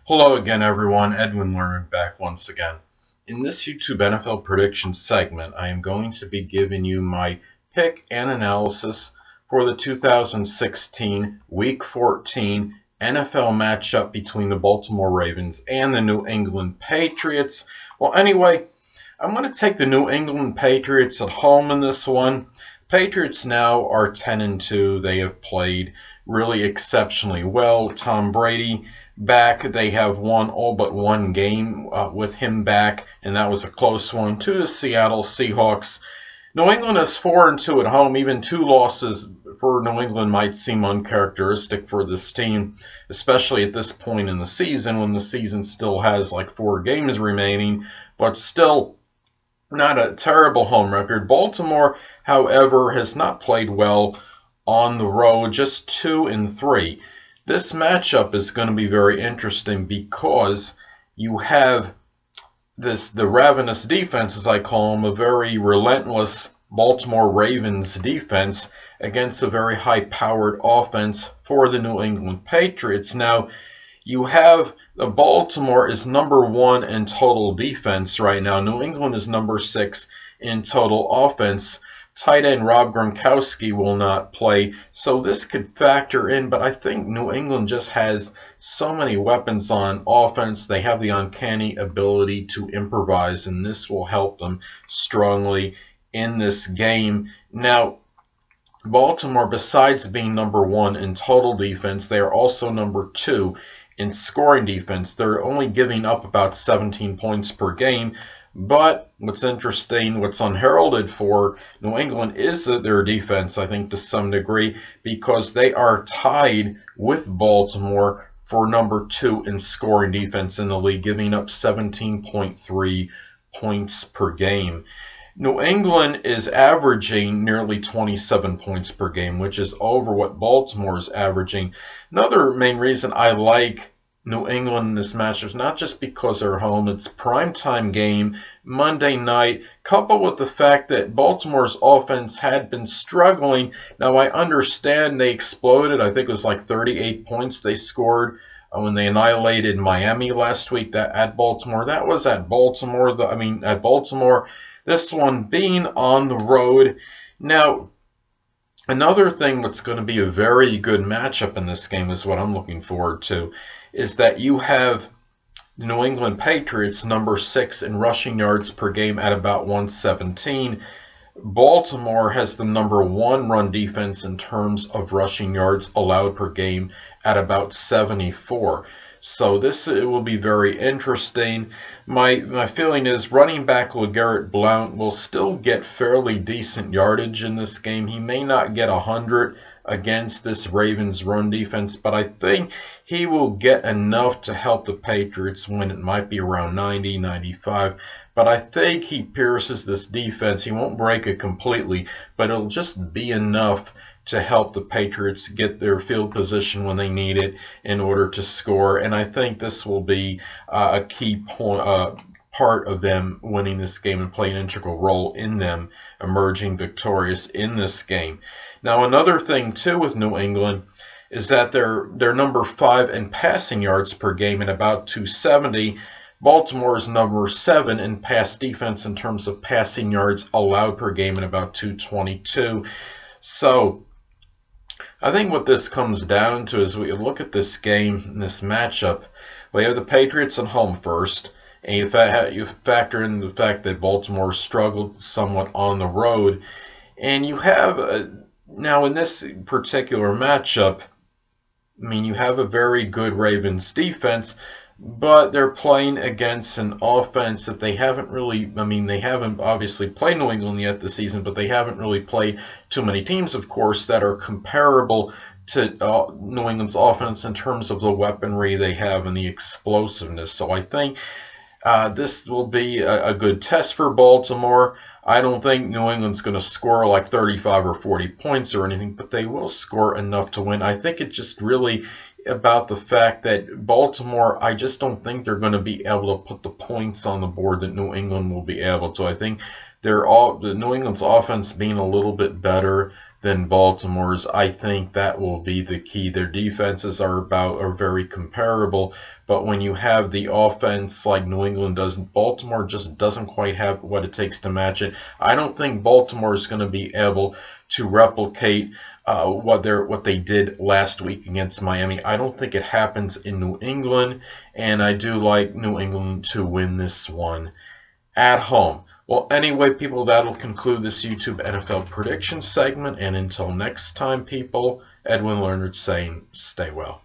Hello again, everyone. Edwin Learnard back once again. In this YouTube NFL prediction segment, I am going to be giving you my pick and analysis for the 2016 Week 14 NFL matchup between the Baltimore Ravens and the New England Patriots. Well, anyway, I'm going to take the New England Patriots at home in this one. Patriots now are 10-2. They have played really exceptionally well. Tom Brady back. They have won all but one game with him back, and that was a close one to the Seattle Seahawks. New England is 4-2 at home. Even two losses for New England might seem uncharacteristic for this team, especially at this point in the season when the season still has like 4 games remaining, but still not a terrible home record. Baltimore, however, has not played well on the road, just 2-3. This matchup is going to be very interesting because you have the ravenous defense, as I call them, a very relentless Baltimore Ravens defense against a very high-powered offense for the New England Patriots. Now, you have Baltimore is #1 in total defense right now. New England is #6 in total offense. Tight end Rob Gronkowski will not play, so this could factor in, but I think New England just has so many weapons on offense. They have the uncanny ability to improvise, and this will help them strongly in this game. Now, Baltimore, besides being #1 in total defense, they are also #2 in scoring defense. They're only giving up about 17 points per game. But what's interesting, what's unheralded for New England is their defense, I think, to some degree, because they are tied with Baltimore for #2 in scoring defense in the league, giving up 17.3 points per game. New England is averaging nearly 27 points per game, which is over what Baltimore is averaging. Another main reason I like New England in this match is not just because they're home. It's a primetime game, Monday night, coupled with the fact that Baltimore's offense had been struggling. Now, I understand they exploded. I think it was like 38 points they scored when they annihilated Miami last week at Baltimore. That was at Baltimore. At Baltimore. This one being on the road. Now, another thing that's going to be a very good matchup in this game is what I'm looking forward to, is that you have the New England Patriots #6 in rushing yards per game at about 117. Baltimore has the #1 run defense in terms of rushing yards allowed per game at about 74. So it will be very interesting. My feeling is running back LeGarrette Blount will still get fairly decent yardage in this game. He may not get 100 against this Ravens run defense, but I think he will get enough to help the Patriots win. It might be around 90, 95, but I think he pierces this defense. He won't break it completely, but it'll just be enough to help the Patriots get their field position when they need it in order to score. And I think this will be a key part of them winning this game and play an integral role in them emerging victorious in this game. Now, another thing, too, with New England is that they're #5 in passing yards per game at about 270. Baltimore is #7 in pass defense in terms of passing yards allowed per game at about 222. So I think what this comes down to is we look at this game, this matchup. We have the Patriots at home first, and you factor in the fact that Baltimore struggled somewhat on the road. And you have, now in this particular matchup, you have a very good Ravens defense, but they're playing against an offense that they haven't really, they haven't obviously played New England yet this season, but they haven't really played too many teams, of course, that are comparable to New England's offense in terms of the weaponry they have and the explosiveness. So I think this will be a good test for Baltimore. I don't think New England's going to score like 35 or 40 points or anything, but they will score enough to win. I think it's just really about the fact that Baltimore, I just don't think they're going to be able to put the points on the board that New England will be able to. I think the New England's offense being a little bit better than Baltimore's. I think that will be the key. Their defenses are very comparable, but when you have the offense like New England does, Baltimore just doesn't quite have what it takes to match it. I don't think Baltimore is going to be able to replicate what they did last week against Miami. I don't think it happens in New England, and I do like New England to win this one at home. Well, anyway, people, that'll conclude this YouTube NFL prediction segment. And until next time, people, Edwin Learnard saying, stay well.